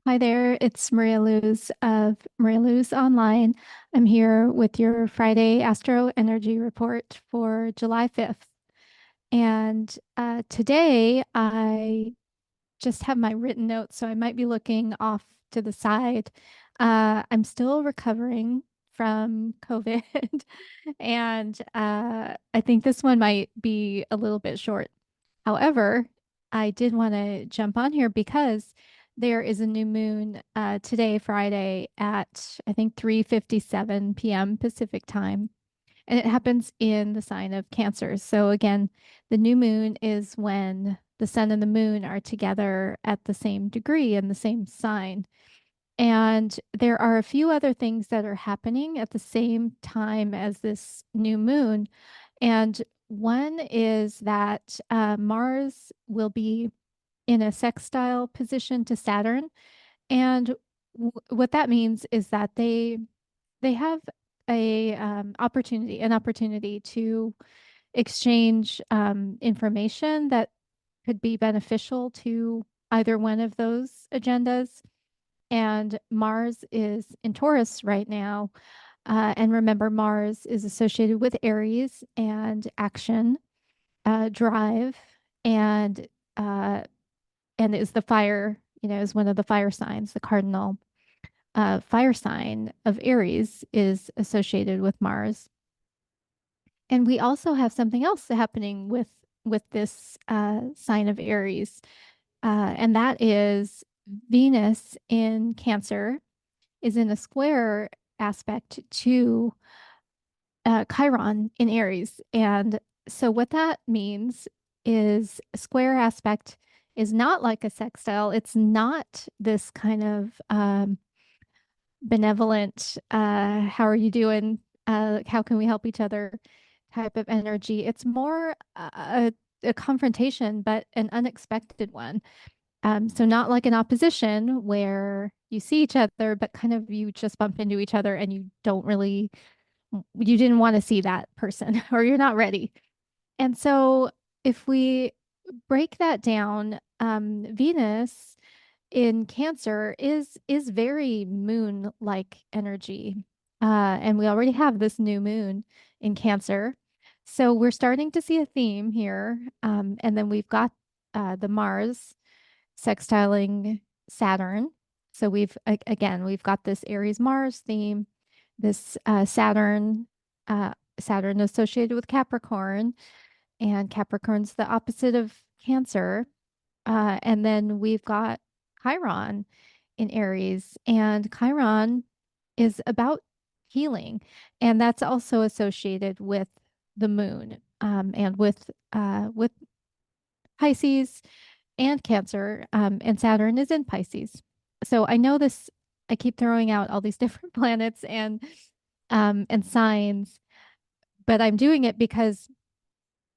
Hi there, it's Maria Luz of Maria Luz Online. I'm here with your Friday Astro Energy Report for July 5th. And today I just have my written notes, so I might be looking off to the side. I'm still recovering from COVID, and I think this one might be a little bit short. However, I did want to jump on here because there is a new moon today, Friday, at I think 3:57 p.m. Pacific time, and it happens in the sign of Cancer. So again, the new moon is when the sun and the moon are together at the same degree in the same sign. And there are a few other things that are happening at the same time as this new moon. And one is that Mars will be in a sextile position to Saturn. And what that means is that they have an opportunity to exchange information that could be beneficial to either one of those agendas. And Mars is in Taurus right now. And remember, Mars is associated with Aries and action, drive, and uh, and is the fire. Is one of the fire signs. The cardinal fire sign of Aries is associated with Mars. And we also have something else happening with this sign of Aries, and that is Venus in Cancer is in a square aspect to Chiron in Aries. And so, what that means is a square aspect is not like a sextile. It's not this kind of benevolent, how are you doing? How can we help each other type of energy. It's more a confrontation, but an unexpected one. So not like an opposition where you see each other, but kind of you just bump into each other and you didn't want to see that person or you're not ready. And so if we break that down, Venus in Cancer is very moon-like energy. And we already have this new moon in Cancer. So we're starting to see a theme here. And then we've got the Mars sextiling Saturn. So we've got this Aries Mars theme, this Saturn associated with Capricorn, and Capricorn's the opposite of Cancer. And then we've got Chiron in Aries, and Chiron is about healing, and that's also associated with the moon, and with Pisces and Cancer, and Saturn is in Pisces. So I know this. I keep throwing out all these different planets and signs, but I'm doing it because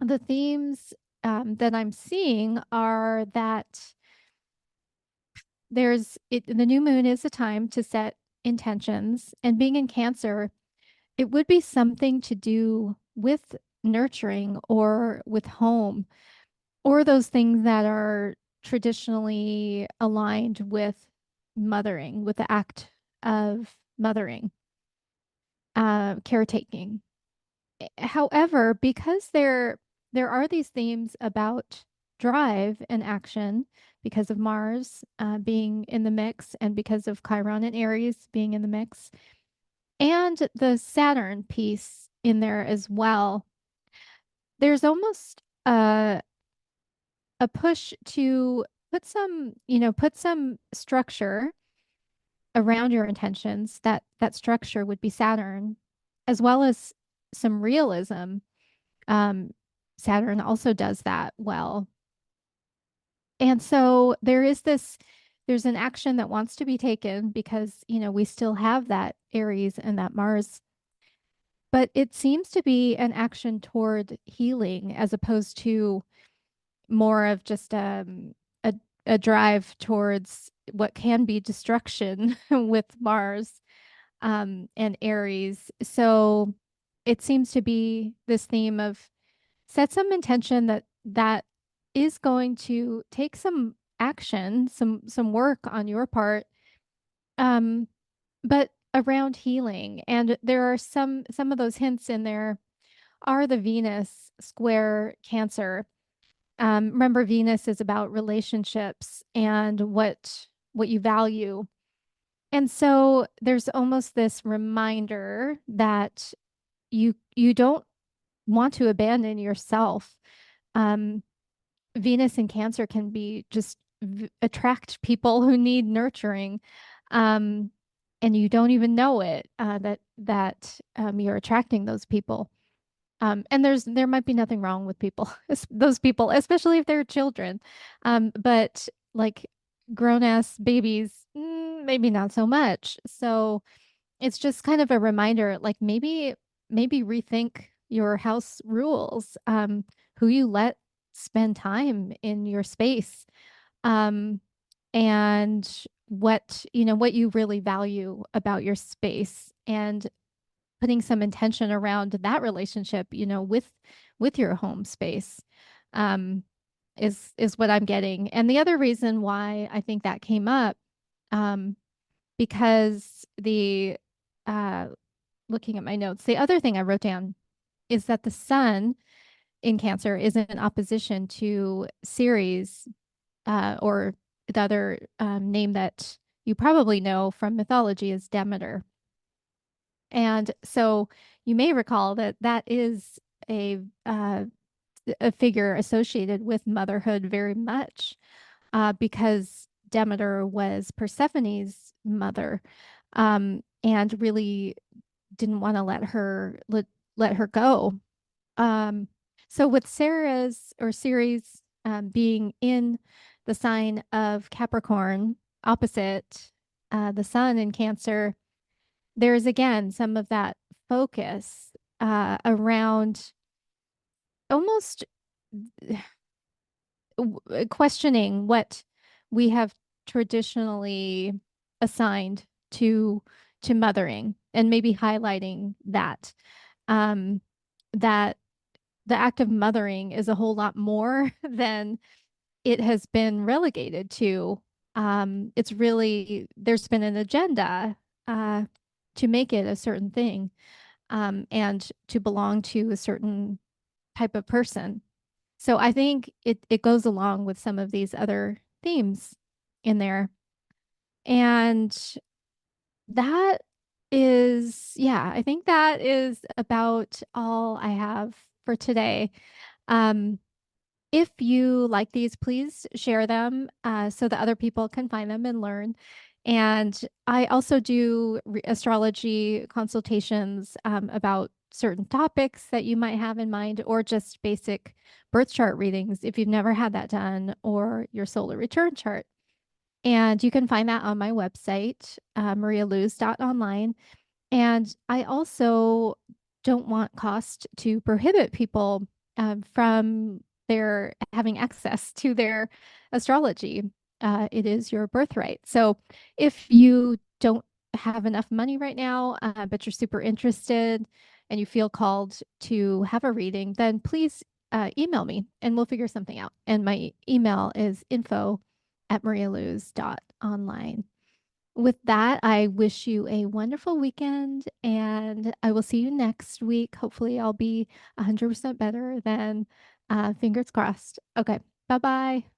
the themes that I'm seeing are that the new moon is a time to set intentions, and being in Cancer, it would be something to do with nurturing or with home or those things that are traditionally aligned with mothering, with the act of mothering, caretaking. However, because there are these themes about drive and action because of Mars being in the mix and because of Chiron and Aries being in the mix, and the Saturn piece in there as well, there's almost a push to put some structure around your intentions. That structure would be Saturn, as well as some realism. Um, Saturn also does that well. And so there's an action that wants to be taken because, we still have that Aries and that Mars, but it seems to be an action toward healing as opposed to more of just a, a drive towards what can be destruction with Mars and Aries. So it seems to be this theme of set some intention that is going to take some action, some work on your part, Um, but around healing, and there are some of those hints in there are the Venus square Cancer. Remember, Venus is about relationships and what you value. And so there's almost this reminder that you don't want to abandon yourself. Um, Venus and Cancer can be just attract people who need nurturing, um, and you don't even know it that you're attracting those people. And there might be nothing wrong with people, those people, especially if they're children. But like grown ass babies, maybe not so much. So it's just kind of a reminder, like maybe rethink your house rules, who you let spend time in your space, um, and what you really value about your space, and putting some intention around that relationship, with your home space, um, is what I'm getting. And the other reason why I think that came up, um, because the uh, looking at my notes, the other thing I wrote down is that the sun in Cancer is in opposition to Ceres, or the other name that you probably know from mythology is Demeter. And so you may recall that that is a figure associated with motherhood very much, because Demeter was Persephone's mother, and really didn't want to let her go. Um, so with Sarah's or Ceres, being in the sign of Capricorn, opposite the sun in Cancer, there's again some of that focus around almost questioning what we have traditionally assigned to mothering, and maybe highlighting um, that the act of mothering is a whole lot more than it has been relegated to. It's really, there's been an agenda uh, to make it a certain thing, and to belong to a certain type of person. So I think it goes along with some of these other themes in there. And that yeah, I think that is about all I have for today. Um, if you like these, please share them, so that other people can find them and learn. And I also do astrology consultations, about certain topics that you might have in mind, or just basic birth chart readings if you've never had that done, or your solar return chart. And you can find that on my website, marialuz.online. And I also don't want cost to prohibit people, from their having access to their astrology. It is your birthright. So if you don't have enough money right now, but you're super interested and you feel called to have a reading, then please email me and we'll figure something out. And my email is info@marialuz.online. With that, I wish you a wonderful weekend, and I will see you next week. Hopefully, I'll be 100% better than, fingers crossed. Okay, bye bye.